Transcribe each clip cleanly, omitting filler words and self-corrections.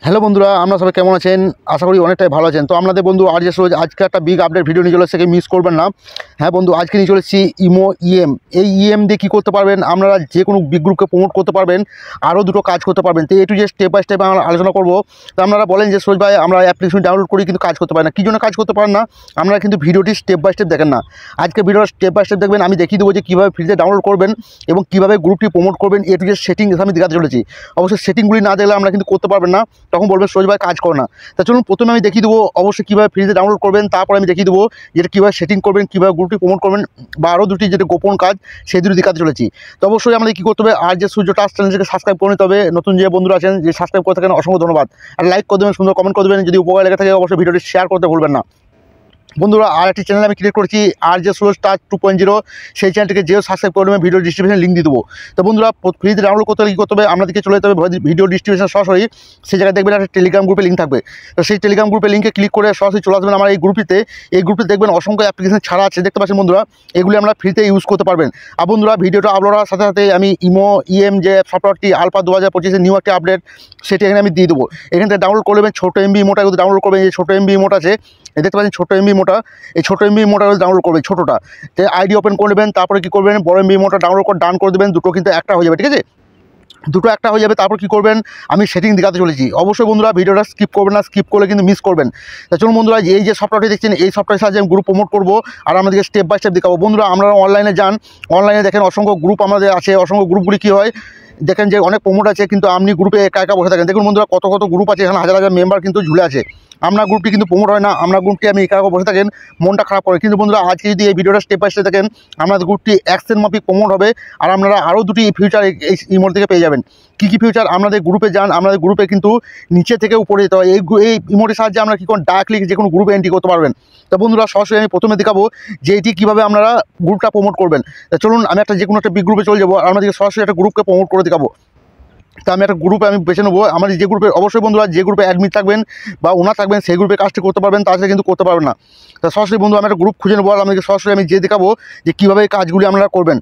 Hello বন্ধুরা, আমরা সবাই কেমন আছেন? আশা করি অনেকটাই ভালো আছেন। তো আপনাদের বন্ধু আর যে রোজ আজকে একটা বিগ আপডেট ভিডিও নিয়ে চলে এসেছে, মিস করবেন না। হ্যাঁ বন্ধু, আজকে নিয়ে চলেছি ইমো ইএম। এই ইএম দিয়ে কী করতে পারবেন, আপনারা যে কোনো বিগ গ্রুপকে প্রমোট করতে পারবেন, আরও দুটো কাজ করতে পারবেন। তো একটু যে স্টেপ বাই স্টেপ আমরা আলোচনা করবো। তো আপনারা বলেন যে সোজ ভাই আমরা অ্যাপ্লিকেশন ডাউনলোড করি কিন্তু কাজ করতে পারি না, কী জন্য কাজ করতে পারেন না? আপনারা কিন্তু ভিডিওটি স্টেপ বাই স্টেপ দেখেন না। আজকে ভিডিওটা স্টেপ বাই স্টেপ দেখবেন, আমি দেখিয়ে দেবো যে কীভাবে ফ্রিতে ডাউনলোড করবেন এবং কীভাবে গ্রুপটি প্রমোট করবেন। একটু যে সেটিংস আমি দেখাতে চলেছি। অবশ্যই সেটিংগুলি না দেখলে আমরা কিন্তু করতে পারবেন না, তখন বলবেন সোজ ভাই কাজ করে না। তা চলুন প্রথমে আমি দেখিয়ে দেবো অবশ্যই কীভাবে ফ্রিতে ডাউনলোড করবেন, তারপরে আমি দেখিয়ে দেবো যেটা কীভাবে সেটিং করবেন, কীভাবে গ্রুপটি প্রমোট করবেন, বা আরও দুটি যেটা গোপন কাজ সেই দুটি দেখাতে চলেছি। তো অবশ্যই আমাদের কী করতে হবে, আর যে সূর্য টাচ চ্যানেলকে সাবস্ক্রাইব করে নিতে হবে। নতুন যে বন্ধুরা আছেন যে সাবস্ক্রাইব করে থাকেন, অসংখ্য ধন্যবাদ। আর লাইক করে দেবেন, সুন্দর কমেন্ট করে দেবেন। যদি উপকার লেগে থাকে অবশ্যই ভিডিওটি শেয়ার করতে ভুলবেন না। বন্ধুরা, আর একটি চ্যানেল আমি ক্রিয়েট করেছি, আর যে স্লো স্টার 2.0, সেই চ্যানেলটিকে যেও সাবস্ক্রাইব করে নেবেন, ভিডিও ডিসক্রিপশনে লিঙ্ক দিয়ে দেবো। তো বন্ধুরা, ফ্রিতে ডাউনলোড করতে হলে কী করতে হবে, আপনাদেরকে চলে যেতে হবে ভিডিও ডিসক্রিপশন সরাসরি। সেই জায়গায় দেখবেন একটা টেলিগ্রাম গ্রুপে লিঙ্ক থাকবে। তো সেই টেলিগ্রাম গ্রুপে লিঙ্কে ক্লিক করে সরাসরি চলে আসবেন আমার এই গ্রুপটিতে। এই গ্রুপে দেখবেন অসংখ্য অ্যাপ্লিকেশন ছাড়া আছে, দেখতে পাচ্ছেন বন্ধুরা। এগুলি আমরা ফ্রিতে ইউজ করতে পারবেন। আর বন্ধুরা, ভিডিওটা আপলোড হওয়ার সাথে সাথে আমি ইমো ইএম যে সফটওয়্যারটি আলফা 2025 নিউ একটা আপডেট, সেটি এখানে আমি দিয়ে দেবো। এখান থেকে ডাউনলোড করে নেবেন। ছোটো এমবি মোটা যদি ডাউনলোড করবেন, এই ছোটো এমবি মোটা আছে, দেখতে পাচ্ছেন ছোটো এমবি মোটা, এই ছোটো এমবি মোটা ডাউনলোড করবেন ছোটোটা। তো আইডি ওপেন করে নেবেন, তারপরে কী করবেন, বড় এমবি মোটা ডাউনলোড করে ডান করে দেবেন। দুটো কিন্তু একটা হয়ে যাবে, ঠিক আছে? দুটো একটা হয়ে যাবে। তারপর কী করবেন, আমি সেটিং দেখাতে চলেছি। অবশ্যই বন্ধুরা ভিডিওটা স্কিপ করবেন না, স্কিপ করলে কিন্তু মিস করবেন। তা চলুন বন্ধুরা, এই যে সফটওয়্যারটি দেখছেন, এই সফটওয়্যারের সাহায্যে আমি গ্রুপ প্রমোট করবো আর আমাদেরকে স্টেপ বাই স্টেপ দেখাবো। বন্ধুরা, আমরা অনলাইনে যান, অনলাইনে দেখেন অসংখ্য গ্রুপ আমাদের আছে। অসংখ্য গ্রুপগুলি কী হয় দেখেন যে অনেক প্রমোট আছে, কিন্তু আপনি গ্রুপে একা একা বসে থাকেন। দেখুন বন্ধুরা, কত কত গ্রুপ আছে, এখানে হাজার হাজার মেম্বার কিন্তু ঝুলে আছে। আপনার গ্রুপটি কিন্তু প্রমোট হয় না, আপনার গ্রুপটি আমি একা একা বসে থাকেন, মনটা খারাপ করে। কিন্তু বন্ধুরা, আজকে যদি এই ভিডিওটা স্টেপ বাই স্টেপ দেখেন, আপনাদের গ্রুপটি অ্যাকশন মাফিক প্রমোট হবে আর আপনারা আরও দুটি ফিউচার এই ইমোর থেকে পেয়ে যাবেন। কী কী ফিউচার, আপনাদের গ্রুপে যান, আপনাদের গ্রুপে কিন্তু নিচে থেকে উপরে যেতে হয়। এই ইমোটির সাহায্যে আপনারা কী করেন, ডাইরেক্টলি যে কোনো গ্রুপে এন্ট্রি করতে পারবেন। তো বন্ধুরা, সরাসরি আমি প্রথমে দেখাবো যে এটি কীভাবে আপনারা গ্রুপটা প্রমোট করবেন। তা চলুন আমি যে কোনো একটা বিগ গ্রুপে চলে যাবো আর আমাদেরকে সরাসরি একটা গ্রুপকে প্রমোট করে দেখাবো। তা আমি একটা গ্রুপে বেছে নেবো। আমার যে গ্রুপে, অবশ্যই বন্ধুরা যে গ্রুপে অ্যাডমিট থাকবেন বা ওনার থাকবেন, সেই গ্রুপে কাজটি করতে পারবেন, তাছাড়া কিন্তু করতে পারবেন না। তা সরাসরি বন্ধু আমি একটা গ্রুপ খুঁজে নেবো আর আমাদেরকে সরাসরি আমি যে দেখাবো যে কীভাবে এই কাজগুলি আপনারা করবেন।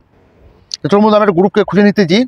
তো চলুন বন্ধু, আমি একটা গ্রুপকে খুঁজে নিতেছি।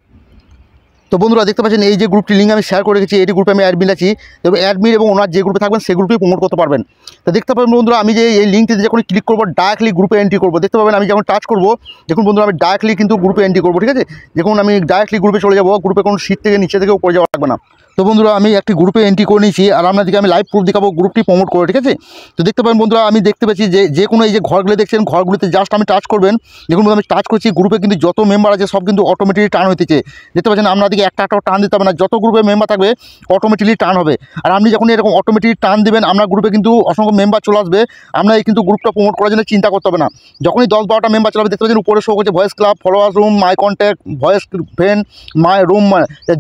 তো বন্ধুরা, দেখতে পাচ্ছেন এই যে গ্রুপটি লিঙ্ক আমি শেয়ার করে রেখেছি, এই গ্রুপে আমি অ্যাডমিন আছি। তবে অ্যাডমিন এবং ওনার যে গ্রুপে থাকবেন সেই গ্রুপে প্রমোট করতে পারবেন। তো দেখতে পাবেন বন্ধুরা, আমি যে এই লিঙ্কটিতে যখন ক্লিক করবো, ডাইরেক্টলি গ্রুপে এন্ট্রি করবো। দেখতে পাবেন আমি যখন টাচ করবো, দেখুন বন্ধুরা, আমি ডাইরেক্টলি কিন্তু গ্রুপে এন্ট্রি করবো, ঠিক আছে? দেখুন আমি ডাইরেক্টলি গ্রুপে চলে যাবো, গ্রুপে কোনো সিট থেকে নিচে থেকে উপরে যাওয়া লাগবে না। তো বন্ধুরা, আমি একটি গ্রুপে এন্ট্রি করে নিয়েছি আর আপনাদেরকে আমি লাইভ প্রুফ দেখাবো গ্রুপটি প্রমোট করে, ঠিক আছে? তো দেখতে পাবেন বন্ধুরা, আমি দেখতে পাচ্ছি যে কোনো এই যে ঘরগুলো দেখছেন, ঘরগুলিতে জাস্ট আমি টাচ করবেন। দেখুন বন্ধু, আমি টাচ করছি, গ্রুপে কিন্তু যত মেম্বার আছে সব কিন্তু অটোমেটিকলি টার্ন হইতেছে। দেখতে পাচ্ছেন আপনাদেরকে একটা টার্ন দিতে হবে না, যত গ্রুপে মেম্বার থাকবে অটোমেটিকলি টার্ন হবে। আর আপনি যখন এরকম অটোমেটিক টার্ন দেবেন, আপনার গ্রুপে কিন্তু অসংখ্য মেম্বার চলে আসবে। আপনার এই কিন্তু গ্রুপটা প্রমোট করার জন্য চিন্তা করতে হবে না। যখনই 10-12টা মেম্বার চলে আসবে, দেখতে পাচ্ছেন উপরে শো করছে voice club, followers room, my contact, voice friend, my room.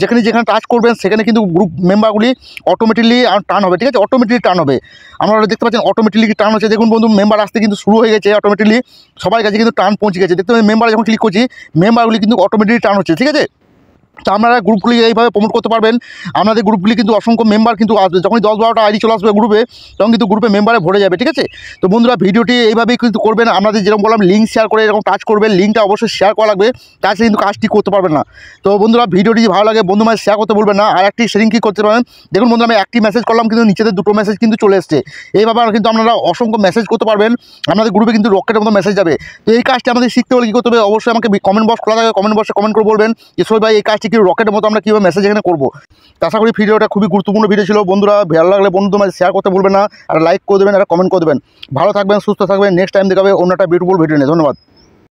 যেখানে টাচ করবেন সেখানে কিন্তু গ্রুপ মেম্বারগুলি অটোমেটিকলি টার্ন হবে, ঠিক আছে? অটোমেটিকলি টার্ন হবে। আপনারা দেখতে পাচ্ছেন অটোমেটিকলি টার্ন হচ্ছে। দেখুন বন্ধু, মেম্বার আসতে কিন্তু শুরু হয়ে গেছে অটোমেটিকলি, সবার কাছে কিন্তু টার্ন পৌঁছে গেছে। দেখতে পাচ্ছেন মেম্বার যখন ক্লিক করছি, মেম্বারগুলি কিন্তু অটোমেটিকলি টার্ন হচ্ছে, ঠিক আছে? তো আপনারা গ্রুপগুলি এইভাবে প্রমোট করতে পারবেন। আপনাদের গ্রুপগুলি কিন্তু অসংখ্য মেম্বার কিন্তু আসবে। যখনই 10-12টা আইডি চলে আসবে গ্রুপে, তখন কিন্তু গ্রুপে মেম্বারে ভরে যাবে, ঠিক আছে? তো বন্ধুরা, ভিডিওটি এইভাবেই কিন্তু করবেন। আপনাদের যেরকম বললাম লিঙ্ক শেয়ার করে এরকম টাচ করবেন, লিঙ্কটা অবশ্যই শেয়ার করা লাগবে, তাছাড়া কিন্তু কাজটি করতে পারবেন না। তো বন্ধুরা, ভিডিওটি যদি ভালো লাগে বন্ধু শেয়ার করতে বলবেন না। আর একটি শেয়ারিং কী করতে পারেন, দেখুন বন্ধু, আমি একটি মেসেজ করলাম কিন্তু নিচেতে দুটো মেসেজ কিন্তু চলে এসছে। এইভাবে কিন্তু আপনারা অসংখ্য মেসেজ করতে পারবেন। আপনাদের গ্রুপে কিন্তু রকেটের মতো মেসেজ যাবে। তো এই কাজটি আমাদের শিখতে হলে কী করতে হবে, অবশ্যই আমাকে কমেন্ট বক্স খোলা থাকে, কমেন্ট বক্সে কমেন্ট করে বলবেন যে সোহেল ভাই এই কাজটি কি রকেটের মতো আমরা কীভাবে মেসেজ এখানে করবো। আশা করি ভিডিওটা খুবই গুরুত্বপূর্ণ ভিডিও ছিল। বন্ধুরা, ভালো লাগলে বন্ধু শেয়ার করতে ভুলবেন না, আর লাইক করে দেবেন, আর কমেন্ট করে দেবেন। ভালো থাকবেন, সুস্থ থাকবেন। নেক্সট টাইম দেখাবে অন্য একটা বিউটিফুল ভিডিও নিয়ে। ধন্যবাদ।